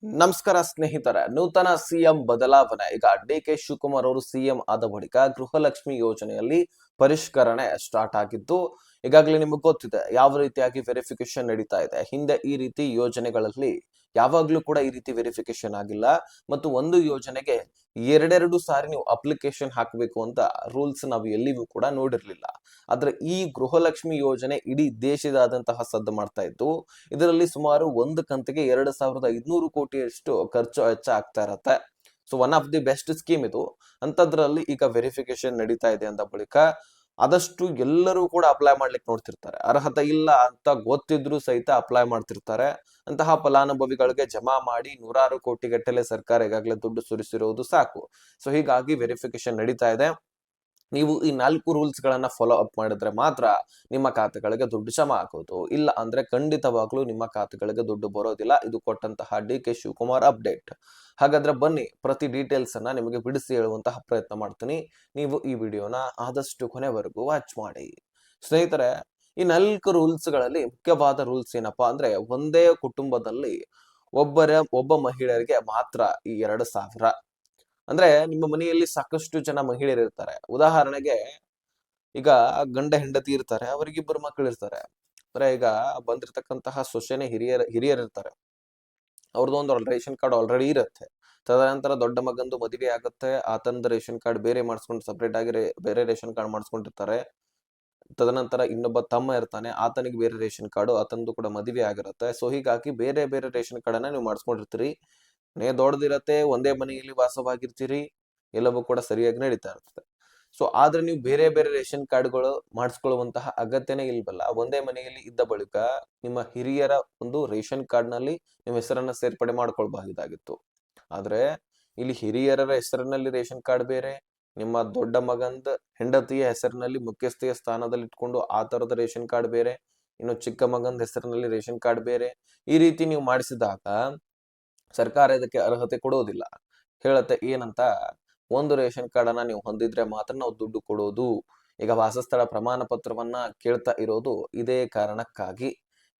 ನಮಸ್ಕಾರ ಸ್ನೇಹಿತರೆ, ನೂತನ ಸಿಎಂ ಬದಲಾವಣೆ. ಈಗ ಡಿ.ಕೆ. ಶಿವಕುಮಾರ್ ಅವರು ಸಿಎಂ ಆದ ಬಳಿಕ ಗೃಹಲಕ್ಷ್ಮಿ ಯೋಜನೆಯಲ್ಲಿ ಪರಿಷ್ಕರಣೆ ಸ್ಟಾರ್ಟ್ ಆಗಿದ್ದು, ಈಗಾಗಲೇ ನಿಮಗೆ ಗೊತ್ತಿದೆ ಯಾವ ರೀತಿಯಾಗಿ ವೆರಿಫಿಕೇಶನ್ ನಡೀತಾ ಇದೆ. ಹಿಂದೆ ಈ ರೀತಿ ಯೋಜನೆಗಳಲ್ಲಿ ಯಾವಾಗ್ಲೂ ಕೂಡ ಈ ರೀತಿ ವೆರಿಫಿಕೇಶನ್ ಆಗಿಲ್ಲ ಮತ್ತು ಒಂದು ಯೋಜನೆಗೆ ಎರಡೆರಡು ಸಾರಿ ನೀವು ಅಪ್ಲಿಕೇಶನ್ ಹಾಕಬೇಕು ಅಂತ ರೂಲ್ಸ್ ನಾವು ಎಲ್ಲಿಯೂ ಕೂಡ ನೋಡಿರ್ಲಿಲ್ಲ. ಆದ್ರೆ ಈ ಗೃಹಲಕ್ಷ್ಮಿ ಯೋಜನೆ ಇಡೀ ದೇಶದಾದ್ಯಂತಹ ಸದ್ದು ಮಾಡ್ತಾ ಇತ್ತು. ಇದರಲ್ಲಿ ಸುಮಾರು ಒಂದು ಕಂತಿಗೆ 2,500 ಕೋಟಿಯಷ್ಟು ಖರ್ಚು ವೆಚ್ಚ ಆಗ್ತಾ ಇರತ್ತೆ. So one of the best scheme ಇದು. ಅಂತದ್ರಲ್ಲಿ ಈಗ ವೆರಿಫಿಕೇಶನ್ ನಡೀತಾ ಇದೆ ಅಂದ ಬಳಿಕ ಆದಷ್ಟು ಎಲ್ಲರೂ ಕೂಡ ಅಪ್ಲೈ ಮಾಡ್ಲಿಕ್ಕೆ ನೋಡ್ತಿರ್ತಾರೆ. ಅರ್ಹತೆ ಇಲ್ಲ ಅಂತ ಗೊತ್ತಿದ್ರು ಸಹಿತ ಅಪ್ಲೈ ಮಾಡ್ತಿರ್ತಾರೆ. ಅಂತಹ ಫಲಾನುಭವಿಗಳಿಗೆ ಜಮಾ ಮಾಡಿ ನೂರಾರು ಕೋಟಿ ಗಟ್ಟಲೆ ಸರ್ಕಾರ ಈಗಾಗಲೇ ದುಡ್ಡು ಸುರಿಸಿರುವುದು ಸಾಕು. ಸೊ ಹೀಗಾಗಿ ವೆರಿಫಿಕೇಶನ್ ನಡೀತಾ ಇದೆ. ನೀವು ಈ 4 ರೂಲ್ಸ್ ಗಳನ್ನ ಫಾಲೋ ಅಪ್ ಮಾಡಿದ್ರೆ ಮಾತ್ರ ನಿಮ್ಮ ಖಾತೆಗಳಿಗೆ ದುಡ್ಡು ಜಮಾ ಆಗೋದು. ಇಲ್ಲ ಅಂದ್ರೆ ಖಂಡಿತವಾಗ್ಲೂ ನಿಮ್ಮ ಖಾತೆಗಳಿಗೆ ದುಡ್ಡು ಬರೋದಿಲ್ಲ. ಇದು ಕೊಟ್ಟಂತಹ ಡಿ.ಕೆ. ಶಿವಕುಮಾರ್ ಅಪ್ಡೇಟ್. ಹಾಗಾದ್ರೆ ಬನ್ನಿ, ಪ್ರತಿ ಡೀಟೇಲ್ಸ್ ಅನ್ನ ನಿಮಗೆ ಬಿಡಿಸಿ ಹೇಳುವಂತಹ ಪ್ರಯತ್ನ ಮಾಡ್ತೀನಿ. ನೀವು ಈ ವಿಡಿಯೋನ ಆದಷ್ಟು ಕೊನೆವರೆಗೂ ವಾಚ್ ಮಾಡಿ. ಸ್ನೇಹಿತರೆ, ಈ 4 ರೂಲ್ಸ್ ಗಳಲ್ಲಿ ಮುಖ್ಯವಾದ ರೂಲ್ಸ್ ಏನಪ್ಪಾ ಅಂದ್ರೆ, ಒಂದೇ ಕುಟುಂಬದಲ್ಲಿ ಒಬ್ಬ ಮಹಿಳೆಯರಿಗೆ ಮಾತ್ರ ಈ 2,000. ಅಂದ್ರೆ ನಿಮ್ಮ ಮನೆಯಲ್ಲಿ ಸಾಕಷ್ಟು ಜನ ಮಹಿಳೆಯರು ಇರ್ತಾರೆ. ಉದಾಹರಣೆಗೆ ಈಗ ಗಂಡ ಹೆಂಡತಿ ಇರ್ತಾರೆ, ಅವರಿಗಿಬ್ಬರು ಮಕ್ಕಳು ಇರ್ತಾರೆ. ಅಂದ್ರೆ ಈಗ ಬಂದಿರತಕ್ಕಂತಹ ಸೊಸೆನೆ ಹಿರಿಯರಿರ್ತಾರೆ. ಅವ್ರದ್ದೊಂದು ರೇಷನ್ ಕಾರ್ಡ್ ಆಲ್ರೆಡಿ ಇರುತ್ತೆ. ತದನಂತರ ದೊಡ್ಡ ಮಗಂದು ಮದುವೆ ಆಗುತ್ತೆ, ಆತನದ ರೇಷನ್ ಕಾರ್ಡ್ ಬೇರೆ ಮಾಡಿಸ್ಕೊಂಡು ಸಪರೇಟ್ ಆಗಿ ಬೇರೆ ರೇಷನ್ ಕಾರ್ಡ್ ಮಾಡಿಸ್ಕೊಂಡಿರ್ತಾರೆ. ತದನಂತರ ಇನ್ನೊಬ್ಬ ತಮ್ಮ ಇರ್ತಾನೆ, ಆತನಿಗೆ ಬೇರೆ ರೇಷನ್ ಕಾರ್ಡು, ಆತನದು ಕೂಡ ಮದುವೆ ಆಗಿರುತ್ತೆ. ಸೊ ಹೀಗಾಗಿ ಬೇರೆ ಬೇರೆ ರೇಷನ್ ಕಾರ್ಡ್ ಅನ್ನ ನೀವು ಮಾಡಿಸ್ಕೊಂಡಿರ್ತೀರಿ. ಮನೆ ದೊಡ್ಡದಿರತ್ತೆ, ಒಂದೇ ಮನೆಯಲ್ಲಿ ವಾಸವಾಗಿರ್ತೀರಿ, ಎಲ್ಲವೂ ಕೂಡ ಸರಿಯಾಗಿ ನಡೀತಾ ಇರ್ತದೆ. ಸೊ ಆದ್ರೆ ನೀವು ಬೇರೆ ಬೇರೆ ರೇಷನ್ ಕಾರ್ಡ್ಗಳು ಮಾಡಿಸ್ಕೊಳ್ಳುವಂತಹ ಅಗತ್ಯನೇ ಇಲ್ವಲ್ಲ. ಒಂದೇ ಮನೆಯಲ್ಲಿ ಇದ್ದ ಬಳಿಕ ನಿಮ್ಮ ಹಿರಿಯರ ಒಂದು ರೇಷನ್ ಕಾರ್ಡ್ ನಲ್ಲಿ ನಿಮ್ಮ ಹೆಸರನ್ನ ಸೇರ್ಪಡೆ ಮಾಡ್ಕೊಳ್ಬಹುದಾಗಿತ್ತು. ಆದ್ರೆ ಇಲ್ಲಿ ಹಿರಿಯರ ಹೆಸರಿನಲ್ಲಿ ರೇಷನ್ ಕಾರ್ಡ್ ಬೇರೆ, ನಿಮ್ಮ ದೊಡ್ಡ ಮಗಂದ ಹೆಂಡತಿಯ ಹೆಸರಿನಲ್ಲಿ ಮುಖ್ಯಸ್ಥೆಯ ಸ್ಥಾನದಲ್ಲಿ ಇಟ್ಕೊಂಡು ಆ ತರದ ರೇಷನ್ ಕಾರ್ಡ್ ಬೇರೆ, ಇನ್ನು ಚಿಕ್ಕ ಮಗಂದ ಹೆಸರಿನಲ್ಲಿ ರೇಷನ್ ಕಾರ್ಡ್ ಬೇರೆ. ಈ ರೀತಿ ನೀವು ಮಾಡಿಸಿದಾಗ ಸರ್ಕಾರ ಇದಕ್ಕೆ ಅರ್ಹತೆ ಕೊಡೋದಿಲ್ಲ. ಹೇಳತ್ತೆ ಏನಂತ, ಒಂದು ರೇಷನ್ ಕಾರ್ಡ್ ಅನ್ನ ನೀವು ಹೊಂದಿದ್ರೆ ಮಾತ್ರ ನಾವು ದುಡ್ಡು ಕೊಡೋದು. ಈಗ ವಾಸಸ್ಥಳ ಪ್ರಮಾಣ ಪತ್ರವನ್ನ ಕೇಳ್ತಾ ಇರೋದು ಇದೇ ಕಾರಣಕ್ಕಾಗಿ.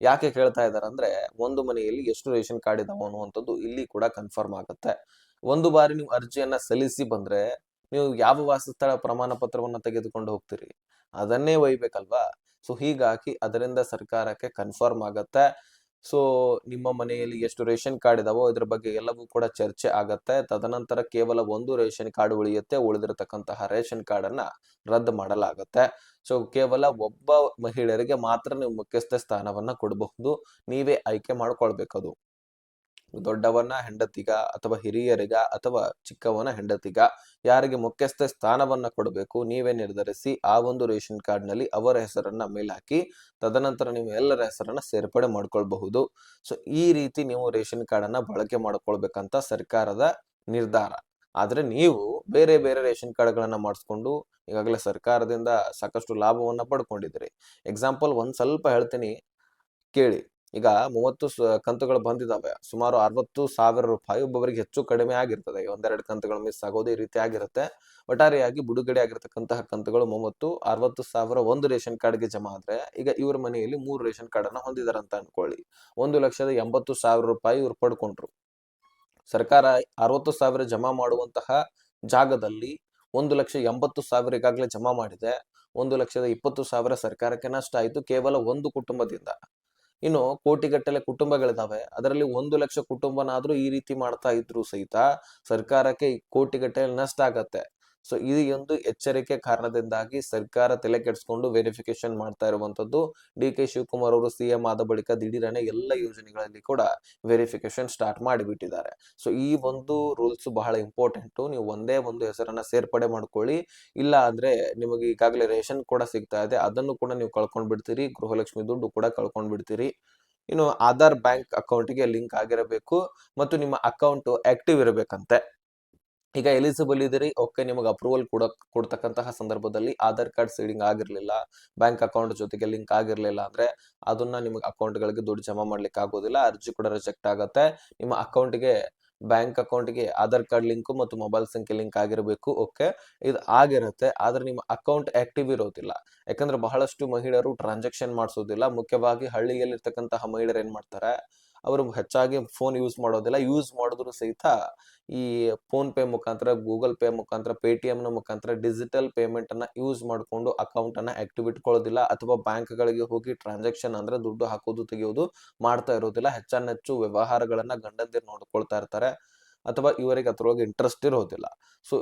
ಯಾಕೆ ಕೇಳ್ತಾ ಇದಾರೆ ಅಂದ್ರೆ, ಒಂದು ಮನೆಯಲ್ಲಿ ಎಷ್ಟು ರೇಷನ್ ಕಾರ್ಡ್ ಇದಾವ ಅನ್ನುವಂಥದ್ದು ಇಲ್ಲಿ ಕೂಡ ಕನ್ಫರ್ಮ್ ಆಗುತ್ತೆ. ಒಂದು ಬಾರಿ ನೀವು ಅರ್ಜಿಯನ್ನ ಸಲ್ಲಿಸಿ ಬಂದ್ರೆ ನೀವು ಯಾವ ವಾಸಸ್ಥಳ ಪ್ರಮಾಣ ಪತ್ರವನ್ನ ತೆಗೆದುಕೊಂಡು ಹೋಗ್ತೀರಿ, ಅದನ್ನೇ ಒಯ್ಬೇಕಲ್ವಾ. ಸೊ ಹೀಗಾಗಿ ಅದರಿಂದ ಸರ್ಕಾರಕ್ಕೆ ಕನ್ಫರ್ಮ್ ಆಗತ್ತೆ. ಸೊ ನಿಮ್ಮ ಮನೆಯಲ್ಲಿ ಎಷ್ಟು ರೇಷನ್ ಕಾರ್ಡ್ ಇದಾವೋ ಇದ್ರ ಬಗ್ಗೆ ಎಲ್ಲವೂ ಕೂಡ ಚರ್ಚೆ ಆಗತ್ತೆ. ತದನಂತರ ಕೇವಲ ಒಂದು ರೇಷನ್ ಕಾರ್ಡ್ ಉಳಿಯುತ್ತೆ, ಉಳಿದಿರತಕ್ಕಂತಹ ರೇಷನ್ ಕಾರ್ಡ್ ಅನ್ನ ರದ್ದು ಮಾಡಲಾಗುತ್ತೆ. ಸೊ ಕೇವಲ ಒಬ್ಬ ಮಹಿಳೆಯರಿಗೆ ಮಾತ್ರ ನೀವು ಮುಖ್ಯಸ್ಥ ಸ್ಥಾನವನ್ನ ಕೊಡಬಹುದು. ನೀವೇ ಆಯ್ಕೆ ಮಾಡ್ಕೊಳ್ಬೇಕದು. ದೊಡ್ಡವನ ಹೆಂಡತಿಗ ಅಥವಾ ಹಿರಿಯರಿಗ ಅಥವಾ ಚಿಕ್ಕವನ ಹೆಂಡತಿಗ, ಯಾರಿಗೆ ಮುಖ್ಯಸ್ಥ ಸ್ಥಾನವನ್ನ ಕೊಡಬೇಕು ನೀವೇ ನಿರ್ಧರಿಸಿ ಆ ಒಂದು ರೇಷನ್ ಕಾರ್ಡ್ ನಲ್ಲಿ ಅವರ ಹೆಸರನ್ನ ಮೇಲ್ಹಾಕಿ ತದನಂತರ ನೀವು ಎಲ್ಲರ ಹೆಸರನ್ನ ಸೇರ್ಪಡೆ ಮಾಡ್ಕೊಳ್ಬಹುದು. ಸೊ ಈ ರೀತಿ ನೀವು ರೇಷನ್ ಕಾರ್ಡ್ ಅನ್ನ ಬಳಕೆ ಮಾಡ್ಕೊಳ್ಬೇಕಂತ ಸರ್ಕಾರದ ನಿರ್ಧಾರ. ಆದ್ರೆ ನೀವು ಬೇರೆ ಬೇರೆ ರೇಷನ್ ಕಾರ್ಡ್ ಗಳನ್ನ ಮಾಡಿಸ್ಕೊಂಡು ಈಗಾಗಲೇ ಸರ್ಕಾರದಿಂದ ಸಾಕಷ್ಟು ಲಾಭವನ್ನ ಪಡ್ಕೊಂಡಿದ್ದೀರಿ. ಎಕ್ಸಾಂಪಲ್ ಒಂದ್ ಸ್ವಲ್ಪ ಹೇಳ್ತೀನಿ ಕೇಳಿ. ಈಗ 30 ಕಂತುಗಳು ಬಂದಿದಾವೆ. ಸುಮಾರು 60,000 ರೂಪಾಯಿ ಒಬ್ಬೊಬ್ಬರಿಗೆ ಹೆಚ್ಚು ಕಡಿಮೆ ಆಗಿರ್ತದೆ. ಒಂದೆರಡು ಕಂತುಗಳು ಮಿಸ್ ಆಗೋದು ಈ ರೀತಿ ಆಗಿರುತ್ತೆ. ಒಟ್ಟಾರೆಯಾಗಿ ಬಿಡುಗಡೆ ಆಗಿರತಕ್ಕಂತಹ ಕಂತುಗಳು 30, 60,000 ಒಂದು ರೇಷನ್ ಕಾರ್ಡ್ಗೆ ಜಮಾ ಆದ್ರೆ, ಈಗ ಇವ್ರ ಮನೆಯಲ್ಲಿ 3 ರೇಷನ್ ಕಾರ್ಡ್ ಅನ್ನ ಹೊಂದಿದಾರೆ ಅಂತ ಅನ್ಕೊಳ್ಳಿ. 1,80,000 ರೂಪಾಯಿ ಇವ್ರು ಪಡ್ಕೊಂಡ್ರು. ಸರ್ಕಾರ 60,000 ಜಮಾ ಮಾಡುವಂತಹ ಜಾಗದಲ್ಲಿ 1,80,000 ಈಗಾಗಲೇ ಜಮಾ ಮಾಡಿದೆ. 1,20,000 ಸರ್ಕಾರಕ್ಕೆ ನಷ್ಟ ಆಯ್ತು ಕೇವಲ ಒಂದು ಕುಟುಂಬದಿಂದ. ಇನ್ನು ಕೋಟಿಗಟ್ಟಲೆ ಕುಟುಂಬಗಳಿದಾವೆ. ಅದರಲ್ಲಿ 1,00,000 ಕುಟುಂಬನಾದ್ರೂ ಈ ರೀತಿ ಮಾಡ್ತಾ ಇದ್ರು ಸಹಿತ ಸರ್ಕಾರಕ್ಕೆ ಕೋಟಿಗಟ್ಟಲೆ ನಷ್ಟ ಆಗತ್ತೆ. ಸೊ ಈ ಒಂದು ಎಚ್ಚರಿಕೆ ಕಾರಣದಿಂದಾಗಿ ಸರ್ಕಾರ ತಲೆ ಕೆಡಿಸ್ಕೊಂಡು ವೆರಿಫಿಕೇಶನ್ ಮಾಡ್ತಾ ಇರುವಂತದ್ದು. ಡಿ.ಕೆ. ಶಿವಕುಮಾರ್ ಅವರು ಸಿಎಂ ಆದ ಬಳಿಕ ದಿಢೀರನೆ ಎಲ್ಲ ಯೋಜನೆಗಳಲ್ಲಿ ಕೂಡ ವೆರಿಫಿಕೇಶನ್ ಸ್ಟಾರ್ಟ್ ಮಾಡಿಬಿಟ್ಟಿದ್ದಾರೆ. ಸೊ ಈ ಒಂದು ರೂಲ್ಸ್ ಬಹಳ ಇಂಪಾರ್ಟೆಂಟ್. ನೀವು ಒಂದೇ ಒಂದು ಹೆಸರನ್ನ ಸೇರ್ಪಡೆ ಮಾಡ್ಕೊಳ್ಳಿ. ಇಲ್ಲ ಅಂದ್ರೆ ನಿಮಗೆ ಈಗಾಗಲೇ ರೇಷನ್ ಕೂಡ ಸಿಗ್ತಾ ಇದೆ, ಅದನ್ನು ಕೂಡ ನೀವು ಕಳ್ಕೊಂಡ್ ಬಿಡ್ತೀರಿ. ಗೃಹಲಕ್ಷ್ಮಿ ದುಡ್ಡು ಕೂಡ ಕಳ್ಕೊಂಡ್ ಬಿಡ್ತೀರಿ. ಇನ್ನು ಆಧಾರ್ ಬ್ಯಾಂಕ್ ಅಕೌಂಟ್ಗೆ ಲಿಂಕ್ ಆಗಿರಬೇಕು ಮತ್ತು ನಿಮ್ಮ ಅಕೌಂಟ್ ಆಕ್ಟಿವ್ ಇರಬೇಕಂತೆ. ಈಗ ಎಲಿಜಿಬಲ್ ಇದೀರಿ, ಓಕೆ, ನಿಮಗೆ ಅಪ್ರೂವಲ್ ಕೊಡ್ತಕ್ಕಂತಹ ಸಂದರ್ಭದಲ್ಲಿ ಆಧಾರ್ ಕಾರ್ಡ್ ಸೀಡಿಂಗ್ ಆಗಿರ್ಲಿಲ್ಲ, ಬ್ಯಾಂಕ್ ಅಕೌಂಟ್ ಜೊತೆಗೆ ಲಿಂಕ್ ಆಗಿರ್ಲಿಲ್ಲ ಅಂದ್ರೆ ಅದನ್ನ ನಿಮಗೆ ಅಕೌಂಟ್ಗಳಿಗೆ ದುಡ್ಡು ಜಮಾ ಮಾಡ್ಲಿಕ್ಕೆ ಆಗೋದಿಲ್ಲ. ಅರ್ಜಿ ಕೂಡ ರಿಜೆಕ್ಟ್ ಆಗತ್ತೆ. ನಿಮ್ಮ ಅಕೌಂಟ್ಗೆ ಬ್ಯಾಂಕ್ ಅಕೌಂಟ್ಗೆ ಆಧಾರ್ ಕಾರ್ಡ್ ಲಿಂಕ್ ಮತ್ತು ಮೊಬೈಲ್ ಸಂಖ್ಯೆ ಲಿಂಕ್ ಆಗಿರಬೇಕು. ಓಕೆ, ಇದು ಆಗಿರುತ್ತೆ. ಆದ್ರೆ ನಿಮ್ಮ ಅಕೌಂಟ್ ಆಕ್ಟಿವ್ ಇರೋದಿಲ್ಲ. ಯಾಕಂದ್ರೆ ಬಹಳಷ್ಟು ಮಹಿಳೆಯರು ಟ್ರಾನ್ಸಾಕ್ಷನ್ ಮಾಡಿಸೋದಿಲ್ಲ. ಮುಖ್ಯವಾಗಿ ಹಳ್ಳಿಯಲ್ಲಿರ್ತಕ್ಕಂತಹ ಮಹಿಳೆಯರು ಏನ್ ಮಾಡ್ತಾರೆ, ಅವರು ಹೆಚ್ಚಾಗಿ ಫೋನ್ ಯೂಸ್ ಮಾಡೋದಿಲ್ಲ. ಯೂಸ್ ಮಾಡಿದ್ರು ಸಹಿತ ಈ ಫೋನ್ ಪೇ ಮುಖಾಂತರ, ಗೂಗಲ್ ಪೇ ಮುಖಾಂತರ, ಪೇಟಿಎಂ ನ ಮುಖಾಂತರ ಡಿಜಿಟಲ್ ಪೇಮೆಂಟ್ ಅನ್ನ ಯೂಸ್ ಮಾಡಿಕೊಂಡು ಅಕೌಂಟ್ ಅನ್ನ ಆಕ್ಟಿವ್ ಇಟ್ಕೊಳ್ಳೋದಿಲ್ಲ, ಅಥವಾ ಬ್ಯಾಂಕ್ ಗಳಿಗೆ ಹೋಗಿ ಟ್ರಾನ್ಸಾಕ್ಷನ್ ಅಂದ್ರೆ ದುಡ್ಡು ಹಾಕೋದು ತೆಗೆಯೋದು ಮಾಡ್ತಾ ಇರೋದಿಲ್ಲ. ಹೆಚ್ಚಾನೆಚ್ಚು ವ್ಯವಹಾರಗಳನ್ನ ಗಂಡಂದಿರು ನೋಡ್ಕೊಳ್ತಾ ಇರ್ತಾರೆ, ಅಥವಾ ಇವರಿಗೆ ಅದ್ರೊಳಗೆ ಇಂಟ್ರೆಸ್ಟ್ ಇರೋದಿಲ್ಲ. ಸೊ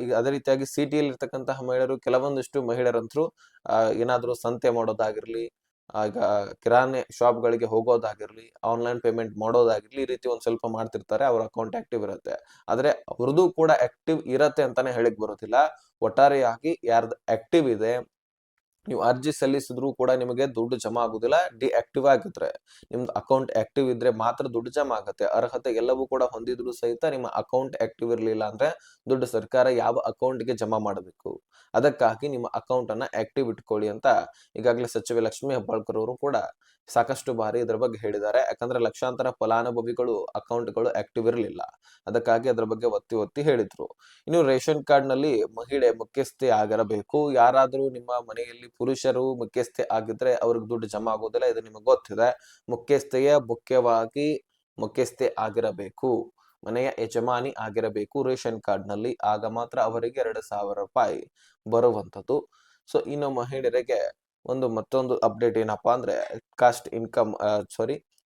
ಈಗ ಅದೇ ರೀತಿಯಾಗಿ ಸಿಟಿಯಲ್ಲಿ ಇರ್ತಕ್ಕಂತಹ ಮಹಿಳೆಯರು, ಕೆಲವೊಂದಿಷ್ಟು ಮಹಿಳೆಯರಂತರೂ ಏನಾದ್ರು ಸಂತೆ ಮಾಡೋದಾಗಿರ್ಲಿ, ಈಗ ಕಿರಾಣಿ ಶಾಪ್ ಗಳಿಗೆ ಹೋಗೋದಾಗಿರ್ಲಿ, ಆನ್ಲೈನ್ ಪೇಮೆಂಟ್ ಮಾಡೋದಾಗಿರ್ಲಿ, ಈ ರೀತಿ ಒಂದ್ ಸ್ವಲ್ಪ ಮಾಡ್ತಿರ್ತಾರೆ. ಅವ್ರ ಅಕೌಂಟ್ ಆಕ್ಟಿವ್ ಇರುತ್ತೆ. ಆದ್ರೆ ಅವ್ರದ್ದು ಕೂಡ ಆಕ್ಟಿವ್ ಇರತ್ತೆ ಅಂತಾನೆ ಹೇಳಿಕ್ ಬರೋದಿಲ್ಲ. ಒಟ್ಟಾರೆಯಾಗಿ ಯಾರ್ದು ಆಕ್ಟಿವ್ ಇದೆ, ನೀವು ಅರ್ಜಿ ಸಲ್ಲಿಸಿದ್ರು ಕೂಡ ನಿಮಗೆ ದುಡ್ಡು ಜಮಾ ಆಗುದಿಲ್ಲ. ಡಿಆಕ್ಟಿವ್ ಆಗಿದ್ರೆ, ನಿಮ್ದು ಅಕೌಂಟ್ ಆಕ್ಟಿವ್ ಇದ್ರೆ ಮಾತ್ರ ದುಡ್ಡು ಜಮಾ ಆಗುತ್ತೆ. ಅರ್ಹತೆ ಎಲ್ಲವೂ ಕೂಡ ಹೊಂದಿದ್ರು ಸಹಿತ ನಿಮ್ಮ ಅಕೌಂಟ್ ಆಕ್ಟಿವ್ ಇರಲಿಲ್ಲ ಅಂದ್ರೆ ದುಡ್ಡು ಸರ್ಕಾರ ಯಾವ ಅಕೌಂಟ್ಗೆ ಜಮಾ ಮಾಡಬೇಕು. ಅದಕ್ಕಾಗಿ ನಿಮ್ಮ ಅಕೌಂಟ್ ಅನ್ನ ಆಕ್ಟಿವ್ ಇಟ್ಕೊಳ್ಳಿ ಅಂತ ಈಗಾಗಲೇ ಸಚಿವೆ ಲಕ್ಷ್ಮೀ ಹೆಬ್ಬಾಳ್ಕರ್ ಅವರು ಕೂಡ ಸಾಕಷ್ಟು ಬಾರಿ ಇದರ ಬಗ್ಗೆ ಹೇಳಿದ್ದಾರೆ. ಯಾಕಂದ್ರೆ ಲಕ್ಷಾಂತರ ಫಲಾನುಭವಿಗಳು ಅಕೌಂಟ್ಗಳು ಆಕ್ಟಿವ್ ಇರಲಿಲ್ಲ. ಅದಕ್ಕಾಗಿ ಅದರ ಬಗ್ಗೆ ಒತ್ತಿ ಒತ್ತಿ ಹೇಳಿದ್ರು. ಇನ್ನು ರೇಷನ್ ಕಾರ್ಡ್ ನಲ್ಲಿ ಮಹಿಳೆ ಮುಖ್ಯಸ್ಥೆ ಆಗಿರಬೇಕು. ಯಾರಾದ್ರೂ ನಿಮ್ಮ ಮನೆಯಲ್ಲಿ ಪುರುಷರು ಮುಖ್ಯಸ್ಥೆ ಆಗಿದ್ರೆ ಅವ್ರಿಗೆ ದುಡ್ಡು ಜಮಾ ಆಗೋದಿಲ್ಲ. ಇದು ನಿಮಗೆ ಗೊತ್ತಿದೆ. ಮುಖ್ಯಸ್ಥೆ ಆಗಿರಬೇಕು, ಮನೆಯ ಯಜಮಾನಿ ಆಗಿರಬೇಕು ರೇಷನ್ ಕಾರ್ಡ್ ನಲ್ಲಿ. ಆಗ ಮಾತ್ರ ಅವರಿಗೆ 2,000 ರೂಪಾಯಿ ಬರುವಂತದ್ದು. ಸೊ ಇನ್ನು ಮಹಿಳೆಯರಿಗೆ ಮತ್ತೊಂದು ಅಪ್ಡೇಟ್ ಏನಪ್ಪಾ ಅಂದ್ರೆ,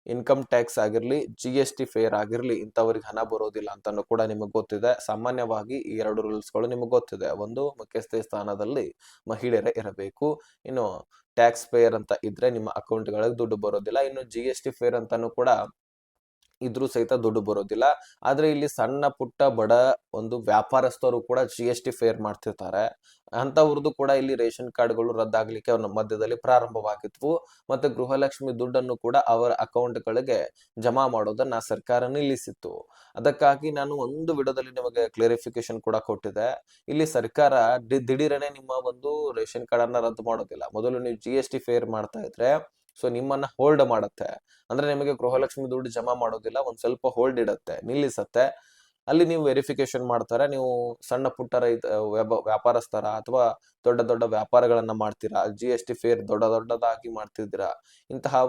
ಇನ್ಕಮ್ ಟ್ಯಾಕ್ಸ್ ಆಗಿರ್ಲಿ, GST ಫೇರ್ ಆಗಿರ್ಲಿ, ಇಂಥವ್ರಿಗೆ ಹಣ ಬರೋದಿಲ್ಲ ಅಂತಾನು ಕೂಡ ನಿಮಗೆ ಗೊತ್ತಿದೆ. ಸಾಮಾನ್ಯವಾಗಿ ಈ 2 ರೂಲ್ಸ್ ಗಳು ನಿಮಗೆ ಗೊತ್ತಿದೆ. ಒಂದು, ಮುಖ್ಯಸ್ಥೆ ಸ್ಥಾನದಲ್ಲಿ ಮಹಿಳೆಯರೇ ಇರಬೇಕು. ಇನ್ನು ಟ್ಯಾಕ್ಸ್ ಪೇಯರ್ ಅಂತ ಇದ್ರೆ ನಿಮ್ಮ ಅಕೌಂಟ್ ಗಳಿಗೆ ದುಡ್ಡು ಬರೋದಿಲ್ಲ. ಇನ್ನು GST ಫೇರ್ ಅಂತಾನು ಕೂಡ ಇದ್ರೂ ಸಹಿತ ದುಡ್ಡು ಬರೋದಿಲ್ಲ. ಆದ್ರೆ ಇಲ್ಲಿ ಸಣ್ಣ ಪುಟ್ಟ ಬಡ ವ್ಯಾಪಾರಸ್ಥರು ಕೂಡ GST ಫೇರ್ ಮಾಡ್ತಿರ್ತಾರೆ. ಅಂತವ್ರದ್ದು ಕೂಡ ಇಲ್ಲಿ ರೇಷನ್ ಕಾರ್ಡ್ಗಳು ರದ್ದಾಗ್ಲಿಕ್ಕೆ ಅವ್ರ ಮಧ್ಯದಲ್ಲಿ ಪ್ರಾರಂಭವಾಗಿದ್ವು. ಮತ್ತೆ ಗೃಹಲಕ್ಷ್ಮಿ ದುಡ್ಡನ್ನು ಕೂಡ ಅವರ ಅಕೌಂಟ್ ಗಳಿಗೆ ಜಮಾ ಮಾಡೋದನ್ನ ಸರ್ಕಾರ ನಿಲ್ಲಿಸಿತ್ತು. ಅದಕ್ಕಾಗಿ ನಾನು ಒಂದು ವಿಡಿಯೋದಲ್ಲಿ ನಿಮಗೆ ಕ್ಲಾರಿಫಿಕೇಶನ್ ಕೂಡ ಕೊಟ್ಟಿದೆ. ಇಲ್ಲಿ ಸರ್ಕಾರ ದಿಢೀರನೆ ನಿಮ್ಮ ರೇಷನ್ ಕಾರ್ಡ್ ಅನ್ನ ರದ್ದು ಮಾಡೋದಿಲ್ಲ. ಮೊದಲು ನೀವು GST ಫೇರ್ ಮಾಡ್ತಾ ಇದ್ರೆ ಸೊ ನಿಮ್ಮನ್ನ ಹೋಲ್ಡ್ ಮಾಡುತ್ತೆ. ಅಂದ್ರೆ ನಿಮಗೆ ಗೃಹಲಕ್ಷ್ಮಿ ದುಡ್ಡು ಜಮಾ ಮಾಡೋದಿಲ್ಲ, ಒಂದ್ ಸ್ವಲ್ಪ ಹೋಲ್ಡ್ ಇಡತ್ತೆ, ನಿಲ್ಲಿಸತ್ತೆ. ಅಲ್ಲಿ ನೀವು ವೆರಿಫಿಕೇಶನ್ ಮಾಡ್ತಾರೆ. ನೀವು ಸಣ್ಣ ಪುಟ್ಟ ವ್ಯಾಪಾರಸ್ಥರ ಅಥವಾ ದೊಡ್ಡ ದೊಡ್ಡ ವ್ಯಾಪಾರಗಳನ್ನ ಮಾಡ್ತೀರಾ, GST ಫೇರ್ ದೊಡ್ಡದಾಗಿ ಮಾಡ್ತಿದ್ದೀರಾ, ಇಂತಹ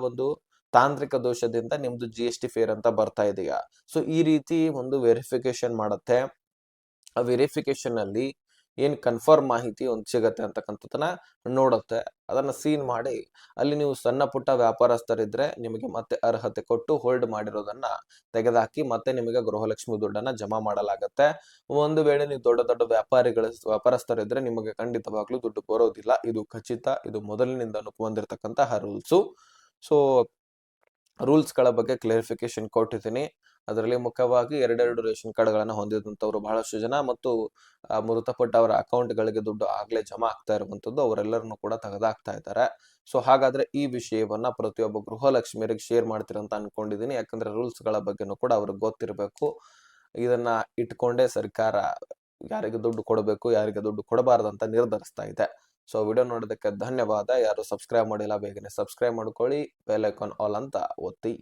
ತಾಂತ್ರಿಕ ದೋಷದಿಂದ ನಿಮ್ದು GST ಫೇರ್ ಅಂತ ಬರ್ತಾ ಇದೆಯಾ. ಸೊ ಈ ರೀತಿ ವೆರಿಫಿಕೇಶನ್ ಮಾಡುತ್ತೆ. ಆ ವೆರಿಫಿಕೇಶನ್ ಅಲ್ಲಿ ಏನ್ ಕನ್ಫರ್ಮ್ ಮಾಹಿತಿ ಸಿಗತ್ತೆ ಅಂತಕ್ಕಂಥದ್ದನ್ನ ನೋಡುತ್ತೆ. ಅದನ್ನ ಸೀನ್ ಮಾಡಿ ಅಲ್ಲಿ ನೀವು ಸಣ್ಣ ಪುಟ್ಟ ವ್ಯಾಪಾರಸ್ಥರಿದ್ರೆ ನಿಮಗೆ ಮತ್ತೆ ಅರ್ಹತೆ ಕೊಟ್ಟು ಹೋಲ್ಡ್ ಮಾಡಿರೋದನ್ನ ತೆಗೆದುಹಾಕಿ ಮತ್ತೆ ನಿಮಗೆ ಗೃಹಲಕ್ಷ್ಮಿ ದುಡ್ಡನ್ನ ಜಮಾ ಮಾಡಲಾಗತ್ತೆ. ಒಂದು ವೇಳೆ ನೀವು ದೊಡ್ಡ ದೊಡ್ಡ ವ್ಯಾಪಾರಸ್ಥರಿದ್ರೆ ನಿಮಗೆ ಖಂಡಿತವಾಗ್ಲೂ ದುಡ್ಡು ಬರೋದಿಲ್ಲ. ಇದು ಖಚಿತ. ಇದು ಮೊದಲಿನಿಂದನೂ ಬಂದಿರತಕ್ಕಂತಹ ರೂಲ್ಸು. ಸೊ ರೂಲ್ಸ್ ಗಳ ಬಗ್ಗೆ ಕ್ಲಾರಿಫಿಕೇಶನ್ ಕೊಟ್ಟಿದ್ದೀನಿ. ಅದರಲ್ಲಿ ಮುಖ್ಯವಾಗಿ 2 ರೇಷನ್ ಕಾರ್ಡ್ ಗಳನ್ನ ಹೊಂದಿದಂತವ್ರು ಬಹಳಷ್ಟು ಜನ, ಮತ್ತು ಮೃತಪಟ್ಟವರ ಅಕೌಂಟ್ ಗಳಿಗೆ ದುಡ್ಡು ಆಗ್ಲೇ ಜಮಾ ಆಗ್ತಾ ಇರುವಂತದ್ದು, ಅವರೆಲ್ಲರನ್ನು ಕೂಡ ತೆಗೆದಾಕ್ತಾ ಇದ್ದಾರೆ. ಸೊ ಹಾಗಾದ್ರೆ ಈ ವಿಷಯವನ್ನ ಪ್ರತಿಯೊಬ್ಬ ಗೃಹಲಕ್ಷ್ಮಿಯರಿಗೆ ಶೇರ್ ಮಾಡ್ತೀರಂತ ಅನ್ಕೊಂಡಿದೀನಿ. ಯಾಕಂದ್ರೆ ರೂಲ್ಸ್ ಗಳ ಬಗ್ಗೆನೂ ಕೂಡ ಅವ್ರಿಗೆ ಗೊತ್ತಿರಬೇಕು. ಇದನ್ನ ಇಟ್ಕೊಂಡೇ ಸರ್ಕಾರ ಯಾರಿಗೆ ದುಡ್ಡು ಕೊಡಬೇಕು, ಯಾರಿಗೆ ದುಡ್ಡು ಕೊಡಬಾರದು ಅಂತ ನಿರ್ಧರಿಸ್ತಾ ಇದೆ. ಸೊ ವಿಡಿಯೋ ನೋಡೋದಕ್ಕೆ ಧನ್ಯವಾದ. ಯಾರು ಸಬ್ಸ್ಕ್ರೈಬ್ ಮಾಡಿಲ್ಲ ಬೇಗನೆ ಸಬ್ಸ್ಕ್ರೈಬ್ ಮಾಡ್ಕೊಳ್ಳಿ. ಬೆಲ್ ಐಕಾನ್ ಆಲ್ ಅಂತ ಒತ್ತಿ.